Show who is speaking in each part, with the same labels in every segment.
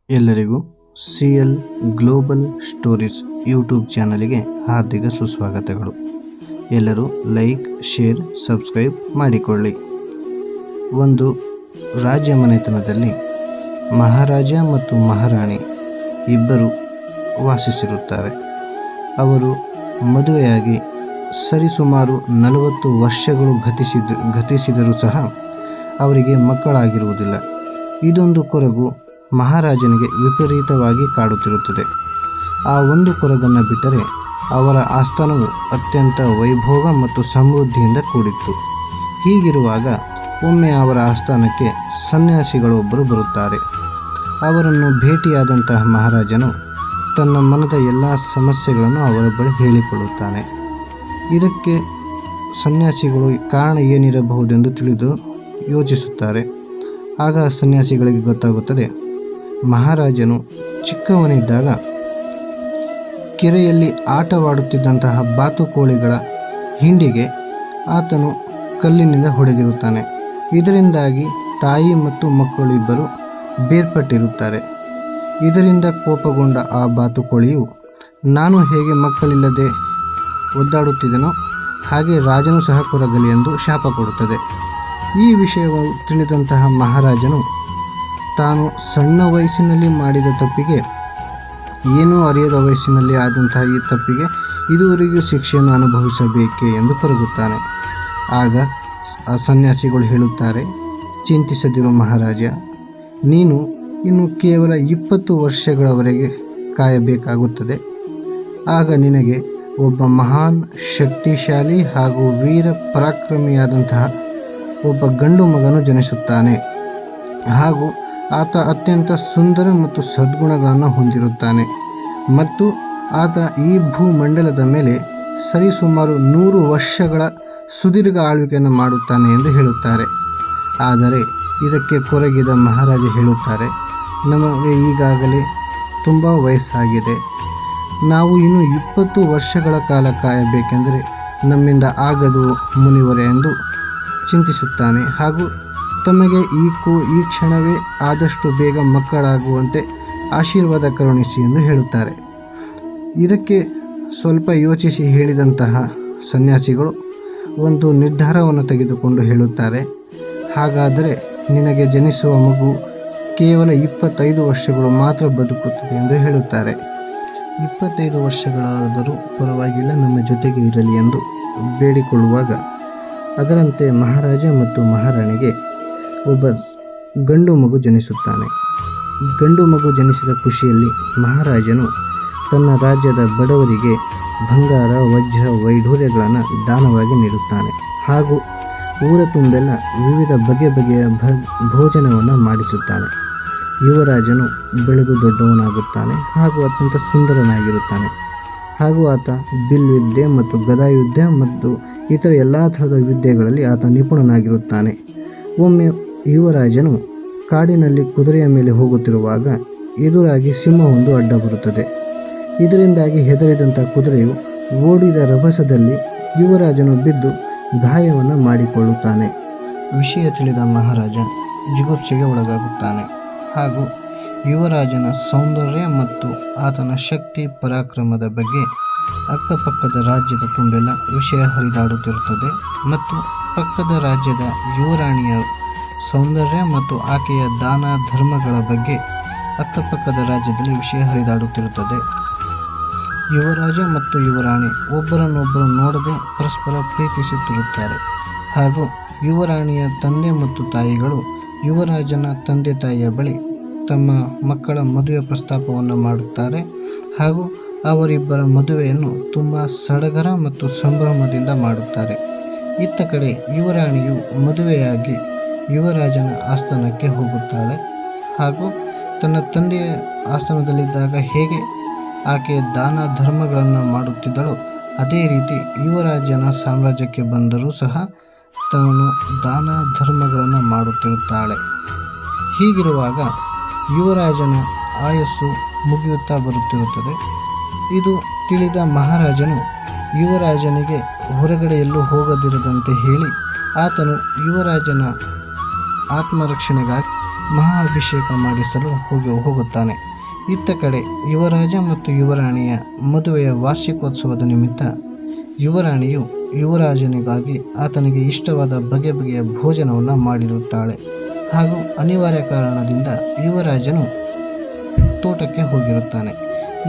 Speaker 1: ಎಲ್ಲರಿಗೂ CL global stories YouTube ಚಾನಲಿಗೆ ಹಾರ್ದಿಕ ಸುಸ್ವಾಗತಗಳು. ಎಲ್ಲರೂ ಲೈಕ್, ಶೇರ್, ಸಬ್ಸ್ಕ್ರೈಬ್ ಮಾಡಿಕೊಳ್ಳಿ. ಒಂದು ರಾಜ್ಯ ಮನೆತನದಲ್ಲಿ ಮಹಾರಾಜ ಮತ್ತು ಮಹಾರಾಣಿ ಇಬ್ಬರು ವಾಸಿಸಿರುತ್ತಾರೆ. ಅವರು ಮದುವೆಯಾಗಿ ಸರಿಸುಮಾರು 40 ವರ್ಷಗಳು ಗತಿಸಿದರೂ ಸಹ ಅವರಿಗೆ ಮಕ್ಕಳಾಗಿರುವುದಿಲ್ಲ. ಇದೊಂದು ಕೊರಗು ಮಹಾರಾಜನಿಗೆ ವಿಪರೀತವಾಗಿ ಕಾಡುತ್ತಿರುತ್ತದೆ. ಆ ಒಂದು ಕೊರಗನ್ನು ಬಿಟ್ಟರೆ ಅವರ ಆಸ್ಥಾನವು ಅತ್ಯಂತ ವೈಭೋಗ ಮತ್ತು ಸಮೃದ್ಧಿಯಿಂದ ಕೂಡಿತ್ತು. ಹೀಗಿರುವಾಗ ಒಮ್ಮೆ ಅವರ ಆಸ್ಥಾನಕ್ಕೆ ಸನ್ಯಾಸಿಗಳೊಬ್ಬರು ಬರುತ್ತಾರೆ. ಅವರನ್ನು ಭೇಟಿಯಾದಂತಹ ಮಹಾರಾಜನು ತನ್ನ ಮನದ ಎಲ್ಲ ಸಮಸ್ಯೆಗಳನ್ನು ಅವರ ಬಳಿ ಹೇಳಿಕೊಳ್ಳುತ್ತಾನೆ. ಇದಕ್ಕೆ ಸನ್ಯಾಸಿಗಳು ಕಾರಣ ಏನಿರಬಹುದೆಂದು ತಿಳಿದು ಯೋಚಿಸುತ್ತಾರೆ. ಆಗ ಸನ್ಯಾಸಿಗಳಿಗೆ ಗೊತ್ತಾಗುತ್ತದೆ, ಮಹಾರಾಜನು ಚಿಕ್ಕವನಿದ್ದಾಗ ಕೆರೆಯಲ್ಲಿ ಆಟವಾಡುತ್ತಿದ್ದಂತಹ ಬಾತುಕೋಳಿಗಳ ಹಿಂಡಿಗೆ ಆತನು ಕಲ್ಲಿನಿಂದ ಹೊಡೆದಿರುತ್ತಾನೆ. ಇದರಿಂದಾಗಿ ತಾಯಿ ಮತ್ತು ಮಕ್ಕಳು ಇಬ್ಬರು ಬೇರ್ಪಟ್ಟಿರುತ್ತಾರೆ. ಇದರಿಂದ ಕೋಪಗೊಂಡ ಆ ಬಾತುಕೋಳಿಯು, ನಾನು ಹೇಗೆ ಮಕ್ಕಳಿಲ್ಲದೆ ಒದ್ದಾಡುತ್ತಿದ್ದನೋ ಹಾಗೆ ರಾಜನು ಸಹ ಕೊರಗಲಿ ಎಂದು ಶಾಪ ಕೊಡುತ್ತದೆ. ಈ ವಿಷಯವನ್ನು ತಿಳಿದಂತಹ ಮಹಾರಾಜನು ತಾನು ಸಣ್ಣ ವಯಸ್ಸಿನಲ್ಲಿ ಮಾಡಿದ ತಪ್ಪಿಗೆ, ಏನೂ ಅರಿಯದ ವಯಸ್ಸಿನಲ್ಲಿ ಆದಂತಹ ಈ ತಪ್ಪಿಗೆ ಇದುವರೆಗೂ ಶಿಕ್ಷೆಯನ್ನು ಅನುಭವಿಸಬೇಕೇ ಎಂದು ಕೊರಗುತ್ತಾನೆ. ಆಗ ಆ ಸನ್ಯಾಸಿಗಳು ಹೇಳುತ್ತಾರೆ, ಚಿಂತಿಸದಿರು ಮಹಾರಾಜ, ನೀನು ಇನ್ನು ಕೇವಲ 20 ವರ್ಷಗಳವರೆಗೆ ಕಾಯಬೇಕಾಗುತ್ತದೆ. ಆಗ ನಿನಗೆ ಒಬ್ಬ ಮಹಾನ್, ಶಕ್ತಿಶಾಲಿ ಹಾಗೂ ವೀರ ಪರಾಕ್ರಮಿಯಾದಂತಹ ಒಬ್ಬ ಗಂಡು ಮಗನು ಜನಿಸುತ್ತಾನೆ. ಹಾಗೂ ಆತ ಅತ್ಯಂತ ಸುಂದರ ಮತ್ತು ಸದ್ಗುಣಗಳನ್ನು ಹೊಂದಿರುತ್ತಾನೆ ಮತ್ತು ಆತ ಈ ಭೂಮಂಡಲದ ಮೇಲೆ ಸರಿಸುಮಾರು 100 ವರ್ಷಗಳ ಸುದೀರ್ಘ ಆಳ್ವಿಕೆಯನ್ನು ಮಾಡುತ್ತಾನೆ ಎಂದು ಹೇಳುತ್ತಾರೆ. ಆದರೆ ಇದಕ್ಕೆ ಕೊರಗಿದ ಮಹಾರಾಜ ಹೇಳುತ್ತಾರೆ, ನಮಗೆ ಈಗಾಗಲೇ ತುಂಬ ವಯಸ್ಸಾಗಿದೆ. ನಾವು ಇನ್ನು 20 ವರ್ಷಗಳ ಕಾಲ ಕಾಯಬೇಕೆಂದರೆ ನಮ್ಮಿಂದ ಆಗದು ಮುನಿವರೆ ಎಂದು ಚಿಂತಿಸುತ್ತಾನೆ. ಹಾಗೂ ತಮಗೆ ಈ ಕ್ಷಣವೇ ಆದಷ್ಟು ಬೇಗ ಮಕ್ಕಳಾಗುವಂತೆ ಆಶೀರ್ವಾದ ಕರುಣಿಸಿ ಎಂದು ಹೇಳುತ್ತಾರೆ. ಇದಕ್ಕೆ ಸ್ವಲ್ಪ ಯೋಚಿಸಿ ಹೇಳಿದಂತಹ ಸನ್ಯಾಸಿಗಳು ಒಂದು ನಿರ್ಧಾರವನ್ನು ತೆಗೆದುಕೊಂಡು ಹೇಳುತ್ತಾರೆ, ಹಾಗಾದರೆ ನಿನಗೆ ಜನಿಸುವ ಮಗು ಕೇವಲ 25 ವರ್ಷಗಳು ಮಾತ್ರ ಬದುಕುತ್ತದೆ ಎಂದು ಹೇಳುತ್ತಾರೆ. 25 ವರ್ಷಗಳಾದರೂ ಪರವಾಗಿಲ್ಲ, ನಮ್ಮ ಜೊತೆಗೆ ಇರಲಿ ಎಂದು ಬೇಡಿಕೊಳ್ಳುವಾಗ ಅದರಂತೆ ಮಹಾರಾಜ ಮತ್ತು ಮಹಾರಾಣಿಗೆ ಒಬ್ಬ ಗಂಡು ಮಗು ಜನಿಸುತ್ತಾನೆ. ಗಂಡು ಮಗು ಜನಿಸಿದ ಖುಷಿಯಲ್ಲಿ ಮಹಾರಾಜನು ತನ್ನ ರಾಜ್ಯದ ಬಡವರಿಗೆ ಬಂಗಾರ, ವಜ್ರ, ವೈಢೂರ್ಯಗಳನ್ನು ದಾನವಾಗಿ ನೀಡುತ್ತಾನೆ. ಹಾಗೂ ಊರ ತುಂಬೆಲ್ಲ ವಿವಿಧ ಬಗೆಯ ಭೋಜನವನ್ನು ಮಾಡಿಸುತ್ತಾನೆ. ಯುವರಾಜನು ಬೆಳೆದು ದೊಡ್ಡವನಾಗುತ್ತಾನೆ ಹಾಗೂ ಅತ್ಯಂತ ಸುಂದರನಾಗಿರುತ್ತಾನೆ. ಹಾಗೂ ಆತ ಬಿಲ್ವಿದ್ಯೆ ಮತ್ತು ಗದಾಯುದ್ಧ ಮತ್ತು ಇತರ ಎಲ್ಲ ಥರದ ವಿದ್ಯೆಗಳಲ್ಲಿ ಆತ ನಿಪುಣನಾಗಿರುತ್ತಾನೆ. ಒಮ್ಮೆ ಯುವರಾಜನು ಕಾಡಿನಲ್ಲಿ ಕುದುರೆಯ ಮೇಲೆ ಹೋಗುತ್ತಿರುವಾಗ ಎದುರಾಗಿ ಸಿಂಹವೊಂದು ಅಡ್ಡ ಬರುತ್ತದೆ. ಇದರಿಂದಾಗಿ ಹೆದರಿದಂಥ ಕುದುರೆಯು ಓಡಿದ ರಭಸದಲ್ಲಿ ಯುವರಾಜನು ಬಿದ್ದು ಗಾಯವನ್ನು ಮಾಡಿಕೊಳ್ಳುತ್ತಾನೆ. ವಿಷಯ ತಿಳಿದ ಮಹಾರಾಜ ಜಿಗುಪ್ಸೆಗೆ ಒಳಗಾಗುತ್ತಾನೆ. ಹಾಗೂ ಯುವರಾಜನ ಸೌಂದರ್ಯ ಮತ್ತು ಆತನ ಶಕ್ತಿ ಪರಾಕ್ರಮದ ಬಗ್ಗೆ ಅಕ್ಕಪಕ್ಕದ ರಾಜ್ಯದ ತುಂಬೆಲ್ಲ ವಿಷಯ ಹರಿದಾಡುತ್ತಿರುತ್ತದೆ. ಮತ್ತು ಪಕ್ಕದ ರಾಜ್ಯದ ಯುವರಾಣಿಯ ಸೌಂದರ್ಯ ಮತ್ತು ಆಕೆಯ ದಾನ ಧರ್ಮಗಳ ಬಗ್ಗೆ ಅಕ್ಕಪಕ್ಕದ ರಾಜ್ಯದಲ್ಲಿ ವಿಷಯ ಹರಿದಾಡುತ್ತಿರುತ್ತದೆ. ಯುವರಾಜ ಮತ್ತು ಯುವರಾಣಿ ಒಬ್ಬರನ್ನೊಬ್ಬರು ನೋಡದೆ ಪರಸ್ಪರ ಪ್ರೀತಿಸುತ್ತಿರುತ್ತಾರೆ. ಹಾಗೂ ಯುವರಾಣಿಯ ತಂದೆ ಮತ್ತು ತಾಯಿಗಳು ಯುವರಾಜನ ತಂದೆ ತಾಯಿಯ ಬಳಿ ತಮ್ಮ ಮಕ್ಕಳ ಮದುವೆ ಪ್ರಸ್ತಾಪವನ್ನು ಮಾಡುತ್ತಾರೆ. ಹಾಗೂ ಅವರಿಬ್ಬರ ಮದುವೆಯನ್ನು ತುಂಬ ಸಡಗರ ಮತ್ತು ಸಂಭ್ರಮದಿಂದ ಮಾಡುತ್ತಾರೆ. ಇತ್ತ ಕಡೆ ಯುವರಾಣಿಯು ಮದುವೆಯಾಗಿ ಯುವರಾಜನ ಆಸ್ಥಾನಕ್ಕೆ ಹೋಗುತ್ತಾಳೆ. ಹಾಗೂ ತನ್ನ ತಂದೆಯ ಆಸ್ಥಾನದಲ್ಲಿದ್ದಾಗ ಹೇಗೆ ಆಕೆ ದಾನ ಧರ್ಮಗಳನ್ನು ಮಾಡುತ್ತಿದ್ದಳೋ ಅದೇ ರೀತಿ ಯುವರಾಜನ ಸಾಮ್ರಾಜ್ಯಕ್ಕೆ ಬಂದರೂ ಸಹ ತಾನು ದಾನ ಧರ್ಮಗಳನ್ನು ಮಾಡುತ್ತಿರುತ್ತಾಳೆ. ಹೀಗಿರುವಾಗ ಯುವರಾಜನ ಆಯಸ್ಸು ಮುಗಿಯುತ್ತಾ ಬರುತ್ತಿರುತ್ತದೆ. ಇದು ತಿಳಿದ ಮಹಾರಾಜನು ಯುವರಾಜನಿಗೆ ಹೊರಗಡೆ ಎಲ್ಲೂ ಹೋಗದಿರದಂತೆ ಹೇಳಿ ಆತನು ಯುವರಾಜನ ಆತ್ಮರಕ್ಷಣೆಗಾಗಿ ಮಹಾ ಅಭಿಷೇಕ ಮಾಡಿಸಲು ಹೋಗುತ್ತಾನೆ. ಇತ್ತ ಕಡೆ ಯುವರಾಜ ಮತ್ತು ಯುವರಾಣಿಯ ಮದುವೆಯ ವಾರ್ಷಿಕೋತ್ಸವದ ನಿಮಿತ್ತ ಯುವರಾಣಿಯು ಯುವರಾಜನಿಗಾಗಿ ಆತನಿಗೆ ಇಷ್ಟವಾದ ಬಗೆ ಬಗೆಯ ಭೋಜನವನ್ನು ಮಾಡಿರುತ್ತಾಳೆ. ಹಾಗೂ ಅನಿವಾರ್ಯ ಕಾರಣದಿಂದ ಯುವರಾಜನು ತೋಟಕ್ಕೆ ಹೋಗಿರುತ್ತಾನೆ.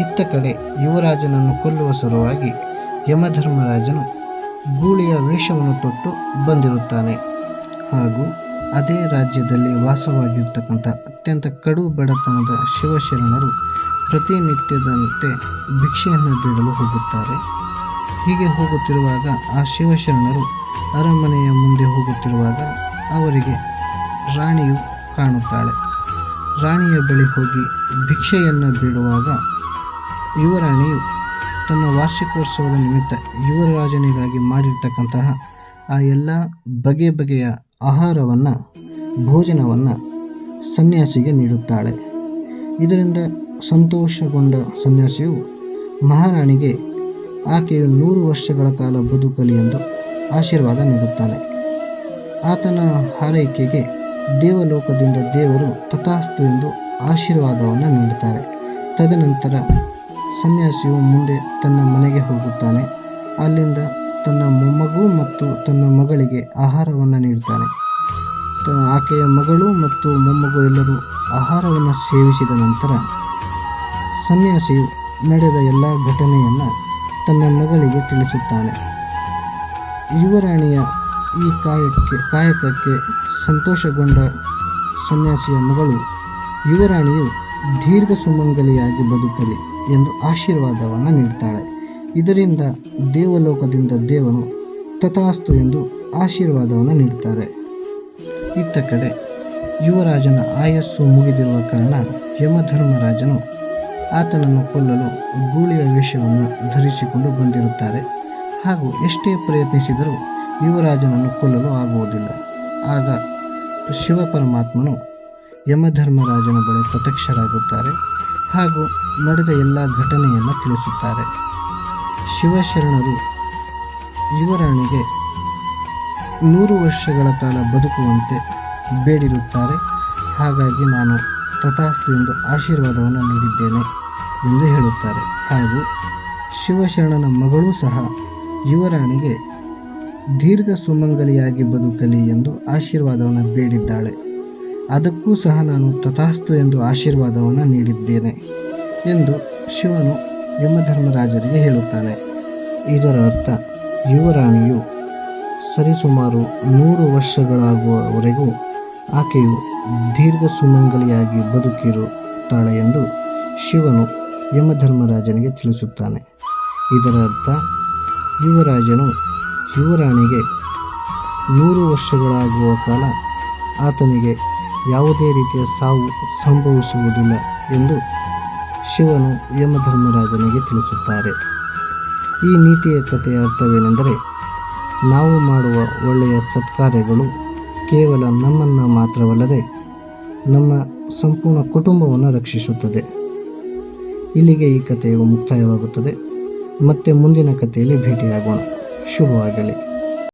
Speaker 1: ಇತ್ತ ಕಡೆ ಯುವರಾಜನನ್ನು ಕೊಲ್ಲುವ ಸಲುವಾಗಿ ಯಮಧರ್ಮರಾಜನು ಗೂಳಿಯ ವೇಷವನ್ನು ತೊಟ್ಟು ಬಂದಿರುತ್ತಾನೆ. ಹಾಗೂ ಅದೇ ರಾಜ್ಯದಲ್ಲಿ ವಾಸವಾಗಿರ್ತಕ್ಕಂಥ ಅತ್ಯಂತ ಕಡು ಬಡತನದ ಶಿವಶರಣರು ಪ್ರತಿನಿತ್ಯದಂತೆ ಭಿಕ್ಷೆಯನ್ನು ಬೇಡಲು ಹೋಗುತ್ತಾರೆ. ಹೀಗೆ ಹೋಗುತ್ತಿರುವಾಗ ಆ ಶಿವಶರಣರು ಅರಮನೆಯ ಮುಂದೆ ಹೋಗುತ್ತಿರುವಾಗ ಅವರಿಗೆ ರಾಣಿಯು ಕಾಣುತ್ತಾಳೆ. ರಾಣಿಯ ಬಳಿ ಹೋಗಿ ಭಿಕ್ಷೆಯನ್ನು ಬೇಡುವಾಗ ಯುವರಾಣಿಯು ತನ್ನ ವಾರ್ಷಿಕೋತ್ಸವದ ನಿಮಿತ್ತ ಯುವರಾಜನಿಗಾಗಿ ಮಾಡಿರ್ತಕ್ಕಂತಹ ಆ ಎಲ್ಲ ಬಗೆ ಬಗೆಯ ಆಹಾರವನ್ನು ಭೋಜನವನ್ನು ಸನ್ಯಾಸಿಗೆ ನೀಡುತ್ತಾಳೆ. ಇದರಿಂದ ಸಂತೋಷಗೊಂಡ ಸನ್ಯಾಸಿಯು ಮಹಾರಾಣಿಗೆ ಆಕೆಯು 100 ವರ್ಷಗಳ ಕಾಲ ಬದುಕಲಿ ಎಂದು ಆಶೀರ್ವಾದ ನೀಡುತ್ತಾನೆ. ಆತನ ಹಾರೈಕೆಗೆ ದೇವಲೋಕದಿಂದ ದೇವರು ತಥಾಸ್ತು ಎಂದು ಆಶೀರ್ವಾದವನ್ನು ನೀಡುತ್ತಾರೆ. ತದನಂತರ ಸನ್ಯಾಸಿಯು ಮುಂದೆ ತನ್ನ ಮನೆಗೆ ಹೋಗುತ್ತಾನೆ. ಅಲ್ಲಿಂದ ತನ್ನ ಮೊಮ್ಮಗು ಮತ್ತು ತನ್ನ ಮಗಳಿಗೆ ಆಹಾರವನ್ನು ನೀಡುತ್ತಾನೆ. ಆಕೆಯ ಮಗಳು ಮತ್ತು ಮೊಮ್ಮಗು ಎಲ್ಲರೂ ಆಹಾರವನ್ನು ಸೇವಿಸಿದ ನಂತರ ಸನ್ಯಾಸಿಯು ನಡೆದ ಎಲ್ಲ ಘಟನೆಯನ್ನು ತನ್ನ ಮಗಳಿಗೆ ತಿಳಿಸುತ್ತಾನೆ. ಯುವರಾಣಿಯ ಈ ಕಾಯಕಕ್ಕೆ ಸಂತೋಷಗೊಂಡ ಸನ್ಯಾಸಿಯ ಮಗಳು ಯುವರಾಣಿಯು ದೀರ್ಘ ಸುಮಂಗಲಿಯಾಗಿ ಬದುಕಲಿ ಎಂದು ಆಶೀರ್ವಾದವನ್ನು ನೀಡುತ್ತಾಳೆ. ಇದರಿಂದ ದೇವಲೋಕದಿಂದ ದೇವನು ತಥಾಸ್ತು ಎಂದು ಆಶೀರ್ವಾದವನ್ನು ನೀಡುತ್ತಾರೆ. ಇತ್ತ ಕಡೆ ಯುವರಾಜನ ಆಯಸ್ಸು ಮುಗಿದಿರುವ ಕಾರಣ ಯಮಧರ್ಮರಾಜನು ಆತನನ್ನು ಕೊಲ್ಲಲು ಗೂಳಿಯ ವೇಷವನ್ನು ಧರಿಸಿಕೊಂಡು ಬಂದಿರುತ್ತಾರೆ. ಹಾಗೂ ಎಷ್ಟೇ ಪ್ರಯತ್ನಿಸಿದರೂ ಯುವರಾಜನನ್ನು ಕೊಲ್ಲಲು ಆಗುವುದಿಲ್ಲ. ಆಗ ಶಿವಪರಮಾತ್ಮನು ಯಮಧರ್ಮರಾಜನ ಬಳಿ ಪ್ರತ್ಯಕ್ಷರಾಗುತ್ತಾರೆ ಹಾಗೂ ನಡೆದ ಎಲ್ಲ ಘಟನೆಯನ್ನು ತಿಳಿಸುತ್ತಾರೆ. ಶಿವಶರಣರು ಯುವರಾಣಿಗೆ 100 ವರ್ಷಗಳ ಕಾಲ ಬದುಕುವಂತೆ ಬೇಡಿರುತ್ತಾರೆ. ಹಾಗಾಗಿ ನಾನು ತಥಾಸ್ತು ಎಂದು ಆಶೀರ್ವಾದವನ್ನು ನೀಡಿದ್ದೇನೆ ಎಂದು ಹೇಳುತ್ತಾರೆ. ಹಾಗೂ ಶಿವಶರಣನ ಮಗಳೂ ಸಹ ಯುವರಾಣಿಗೆ ದೀರ್ಘ ಸುಮಂಗಲಿಯಾಗಿ ಬದುಕಲಿ ಎಂದು ಆಶೀರ್ವಾದವನ್ನು ಬೇಡಿದ್ದಾಳೆ. ಅದಕ್ಕೂ ಸಹ ನಾನು ತಥಾಸ್ತು ಎಂದು ಆಶೀರ್ವಾದವನ್ನು ನೀಡಿದ್ದೇನೆ ಎಂದು ಶಿವನು ಯಮಧರ್ಮರಾಜರಿಗೆ ಹೇಳುತ್ತಾನೆ. ಇದರ ಅರ್ಥ ಯುವರಾಣಿಯು ಸರಿಸುಮಾರು 100 ವರ್ಷಗಳಾಗುವವರೆಗೂ ಆಕೆಯು ದೀರ್ಘ ಸುಮಂಗಲಿಯಾಗಿ ಬದುಕಿರುತ್ತಾಳೆ ಎಂದು ಶಿವನು ಯಮಧರ್ಮರಾಜನಿಗೆ ತಿಳಿಸುತ್ತಾನೆ. ಇದರ ಅರ್ಥ ಯುವರಾಜನು ಯುವರಾಣಿಗೆ 100 ವರ್ಷಗಳಾಗುವ ಕಾಲ ಆತನಿಗೆ ಯಾವುದೇ ರೀತಿಯ ಸಾವು ಸಂಭವಿಸುವುದಿಲ್ಲ ಎಂದು ಶಿವನು ಯಮಧರ್ಮರಾಜನಿಗೆ ತಿಳಿಸುತ್ತಾರೆ. ಈ ನೀತಿಯ ಕಥೆಯ ಅರ್ಥವೇನೆಂದರೆ, ನಾವು ಮಾಡುವ ಒಳ್ಳೆಯ ಸತ್ಕಾರ್ಯಗಳು ಕೇವಲ ನಮ್ಮನ್ನು ಮಾತ್ರವಲ್ಲದೆ ನಮ್ಮ ಸಂಪೂರ್ಣ ಕುಟುಂಬವನ್ನು ರಕ್ಷಿಸುತ್ತದೆ. ಇಲ್ಲಿಗೆ ಈ ಕಥೆಯು ಮುಕ್ತಾಯವಾಗುತ್ತದೆ. ಮತ್ತೆ ಮುಂದಿನ ಕಥೆಯಲ್ಲಿ ಭೇಟಿಯಾಗೋಣ. ಶುಭವಾಗಲಿ.